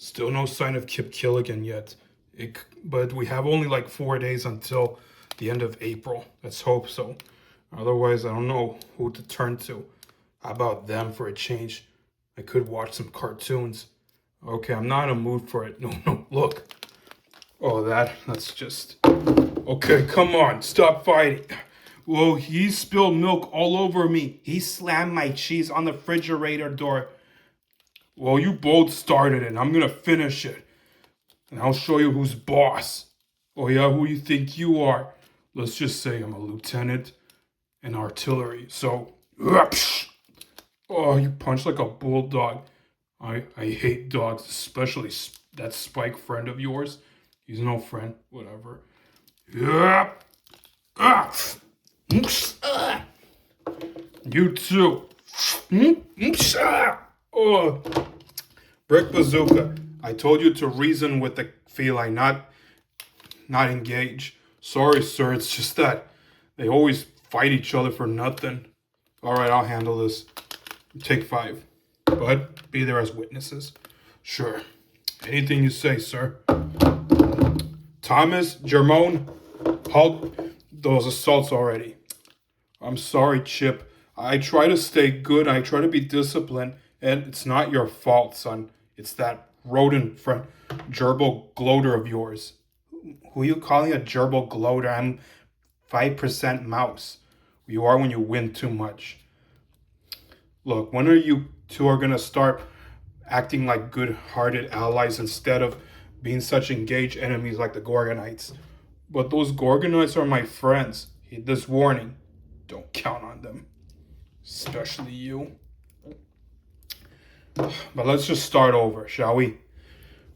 Still no sign of Kip Killigan yet. But we have only like 4 days until the end of April. Let's hope so. Otherwise, I don't know who to turn to. How about them for a change? I could watch some cartoons. Okay, I'm not in a mood for it. No, look. Oh, that's just... Okay, come on, stop fighting. Whoa, he spilled milk all over me. He slammed my cheese on the refrigerator door. Well, you both started it, and I'm gonna finish it. And I'll show you who's boss. Oh yeah, who you think you are? Let's just say I'm a lieutenant in artillery. So, oh, you punch like a bulldog. I hate dogs, especially that Spike friend of yours. He's no friend, whatever. Yeah. You too. Oh, Brick Bazooka. I told you to reason with the feline, not engage. Sorry, sir. It's just that they always fight each other for nothing. All right, I'll handle this. Take 5. But be there as witnesses. Sure. Anything you say, sir. Thomas, Jermone, halt those assaults already. I'm sorry, Chip. I try to stay good. I try to be disciplined. And it's not your fault, son. It's that rodent friend, gerbil gloater of yours. Who are you calling a gerbil gloater? I'm 5% mouse. You are when you win too much. Look, when are you two going to start acting like good-hearted allies instead of being such engaged enemies like the Gorgonites? But those Gorgonites are my friends. This warning, don't count on them. Especially you. But let's just start over, shall we?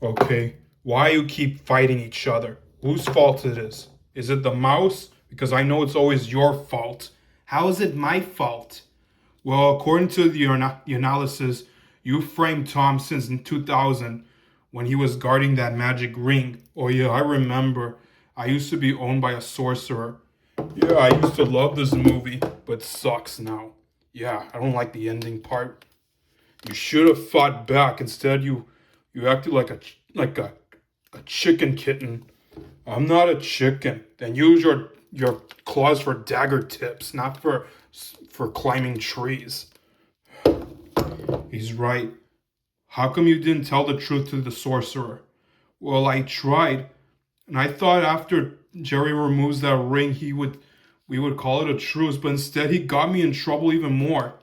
Okay, why you keep fighting each other? Whose fault it is? Is it the mouse? Because I know it's always your fault. How is it my fault? Well, according to the analysis, you framed Tom since 2000 when he was guarding that magic ring. Oh yeah, I remember. I used to be owned by a sorcerer. Yeah, I used to love this movie, but it sucks now. Yeah, I don't like the ending part. You should have fought back. Instead, you acted like a chicken kitten. I'm not a chicken. Then use your claws for dagger tips, not for climbing trees. He's right. How come you didn't tell the truth to the sorcerer? Well, I tried, and I thought after Jerry removes that ring, we would call it a truce, but instead he got me in trouble even more.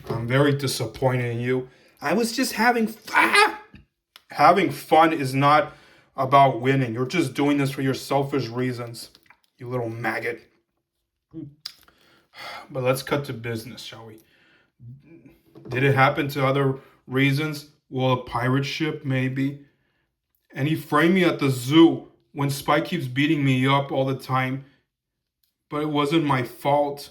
I'm very disappointed in you. I was just having fun. Having fun is not about winning. You're just doing this for your selfish reasons, you little maggot. But let's cut to business, shall we? Did it happen to other reasons? Well, a pirate ship, maybe. And he framed me at the zoo when Spike keeps beating me up all the time. But it wasn't my fault.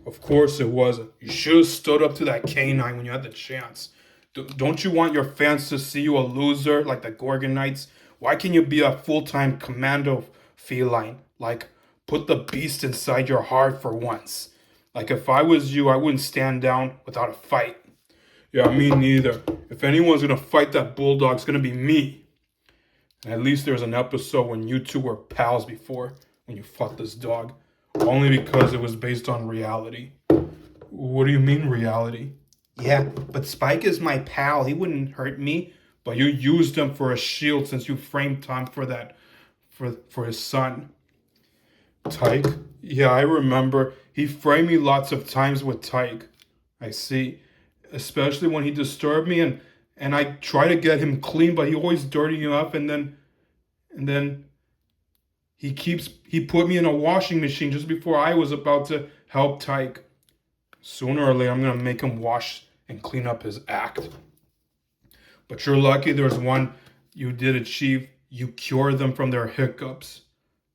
Of course it wasn't. You should have stood up to that canine when you had the chance. Don't you want your fans to see you a loser like the Gorgonites? Why can't you be a full-time commando feline? Like, put the beast inside your heart for once. Like, if I was you, I wouldn't stand down without a fight. Yeah, me neither. If anyone's gonna fight that bulldog, it's gonna be me. And at least there's an episode when you two were pals before, when you fought this dog. Only because it was based on reality. What do you mean, reality? Yeah, but Spike is my pal. He wouldn't hurt me. But you used him for a shield since you framed Tom for that, for his son. Tyke? Yeah, I remember. He framed me lots of times with Tyke. I see. Especially when he disturbed me and I try to get him clean, but he always dirty you up and then he put me in a washing machine just before I was about to help Tyke. Sooner or later, I'm going to make him wash and clean up his act. But you're lucky there's one you did achieve. You cured them from their hiccups.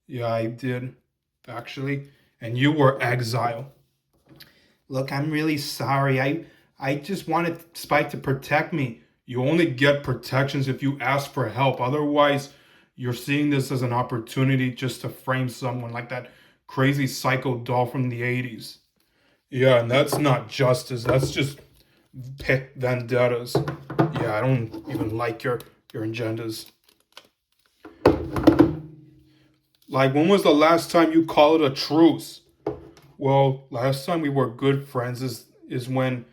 Yeah, I did, actually. And you were exiled. Look, I'm really sorry. I just wanted Spike to protect me. You only get protections if you ask for help. Otherwise, you're seeing this as an opportunity just to frame someone like that crazy psycho doll from the 80s. Yeah, and that's not justice. That's just pet vendettas. Yeah, I don't even like your agendas. Like, when was the last time you called it a truce? Well, last time we were good friends is when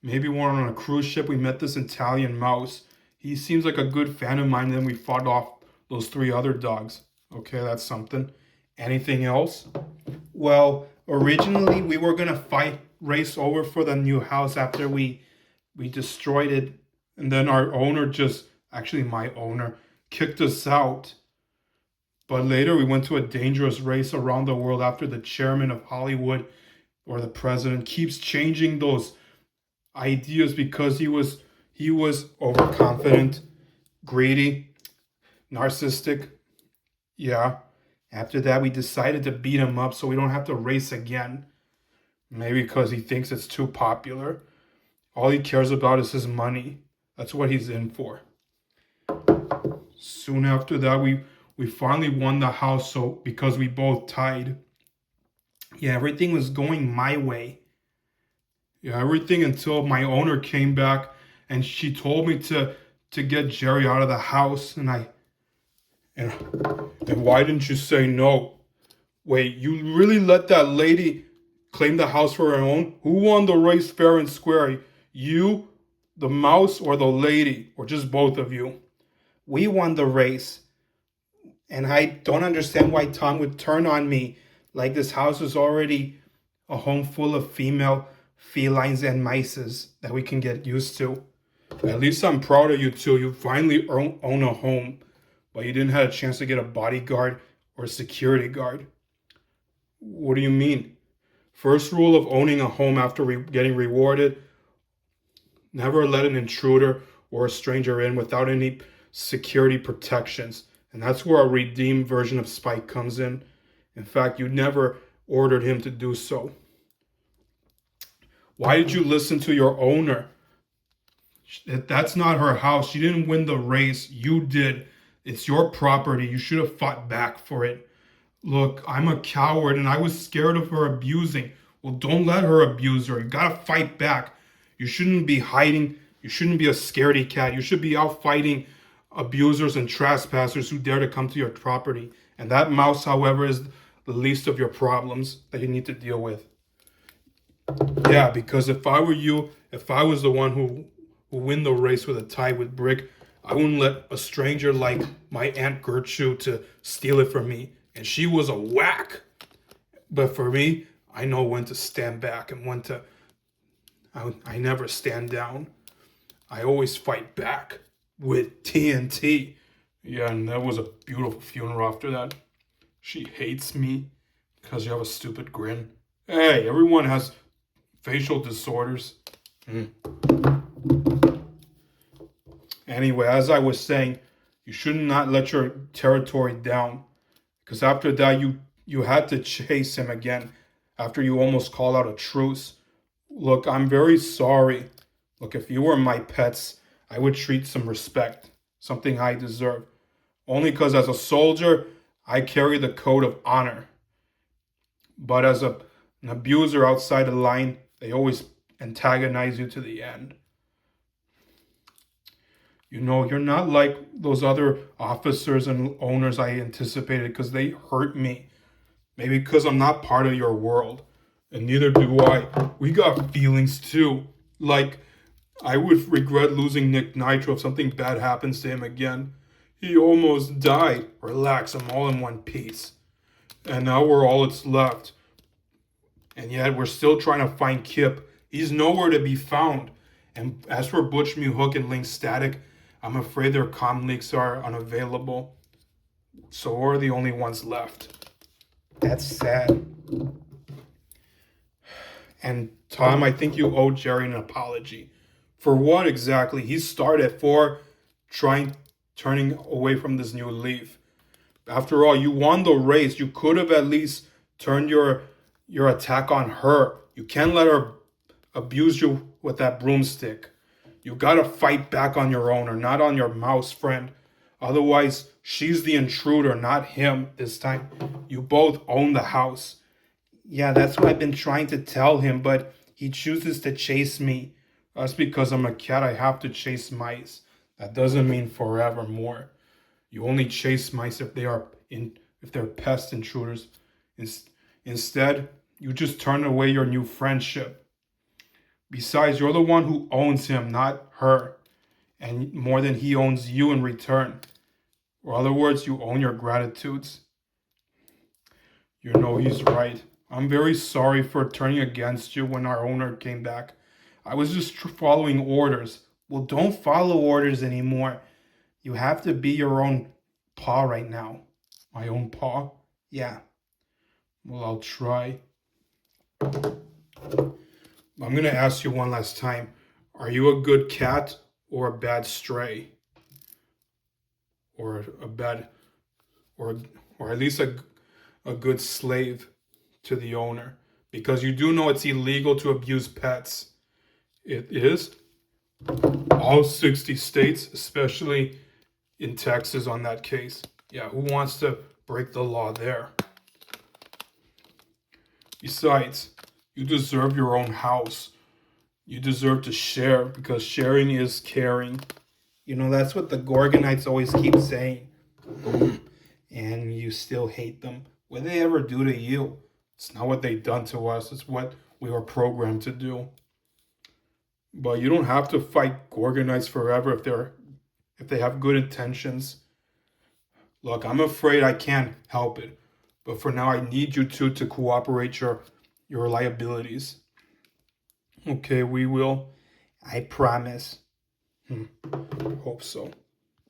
maybe we were on a cruise ship. We met this Italian mouse. He seems like a good fan of mine. And then we fought off those three other dogs. Okay, that's something. Anything else? Well, originally we were gonna fight race over for the new house after we destroyed it, and then our owner just actually my owner kicked us out. But later we went to a dangerous race around the world after the chairman of Hollywood or the president keeps changing those ideas because he was overconfident, greedy, narcissistic. Yeah. After that we decided to beat him up so we don't have to race again. Maybe because he thinks it's too popular. All he cares about is his money. That's what he's in for. Soon after that, we finally won the house, so because we both tied. Yeah, everything was going my way. Yeah, everything until my owner came back and she told me to get Jerry out of the house, and and why didn't you say no? Wait, you really let that lady claim the house for her own? Who won the race fair and square? You, the mouse, or the lady, or just both of you? We won the race, and I don't understand why Tom would turn on me like this house is already a home full of female felines and mices that we can get used to. At least I'm proud of you two. You finally own a home, but you didn't have a chance to get a bodyguard or a security guard. What do you mean? First rule of owning a home after getting rewarded: never let an intruder or a stranger in without any security protections. And that's where a redeemed version of Spike comes in. In fact, you never ordered him to do so. Why did you listen to your owner? That's not her house. She didn't win the race. You did. It's your property. You should have fought back for it. Look, I'm a coward and I was scared of her abusing. Well, don't let her abuse her. You gotta fight back. You shouldn't be hiding. You shouldn't be a scaredy cat. You should be out fighting abusers and trespassers who dare to come to your property. And that mouse, however, is the least of your problems that you need to deal with. Yeah, because if I were you, if I was the one who win the race with a tie with Brick, I wouldn't let a stranger like my Aunt Gertrude to steal it from me. And she was a whack. But for me, I know when to stand back and when to... I never stand down. I always fight back with TNT. Yeah, and that was a beautiful funeral after that. She hates me because you have a stupid grin. Hey, everyone has facial disorders. Anyway, as I was saying, you should not let your territory down. Because after that, you had to chase him again after you almost called out a truce. Look, I'm very sorry. Look, if you were my pets, I would treat some respect, something I deserve. Only because as a soldier, I carry the code of honor. But as an abuser outside the line, they always antagonize you to the end. You know, you're not like those other officers and owners I anticipated because they hurt me. Maybe because I'm not part of your world. And neither do I. We got feelings too. Like, I would regret losing Nick Nitro if something bad happens to him again. He almost died. Relax, I'm all in one piece. And now we're all that's left. And yet we're still trying to find Kip. He's nowhere to be found. And as for Butch, Hook, and Link Static, I'm afraid their comm leaks are unavailable. So we're the only ones left. That's sad. And Tom, I think you owe Jerry an apology. For what exactly? He started for turning away from this new leaf. After all, you won the race. You could have at least turned your attack on her. You can't let her abuse you with that broomstick. You gotta fight back on your own or not on your mouse friend. Otherwise, she's the intruder, not him this time. You both own the house. Yeah, that's what I've been trying to tell him, but he chooses to chase me That's because I'm a cat, I have to chase mice. That doesn't mean forevermore. You only chase mice if they're pest intruders. Instead, you just turn away your new friendship. Besides, you're the one who owns him, not her, and more than he owns you in return. Or other words, you own your gratitudes. You know he's right. I'm very sorry for turning against you when our owner came back. I was just following orders. Well, don't follow orders anymore. You have to be your own paw right now. My own paw? Yeah. Well, I'll try. I'm going to ask you one last time. Are you a good cat or a bad stray? Or a bad, or, or at least a good slave to the owner? Because you do know it's illegal to abuse pets. It is? All 60 states, especially in Texas on that case. Yeah, who wants to break the law there? Besides, you deserve your own house. You deserve to share because sharing is caring. You know, that's what the Gorgonites always keep saying. And you still hate them. What did they ever do to you? It's not what they've done to us. It's what we were programmed to do. But you don't have to fight Gorgonites forever if they have good intentions. Look, I'm afraid I can't help it. But for now, I need you two to cooperate your liabilities. Okay, we will. I promise. Hope so.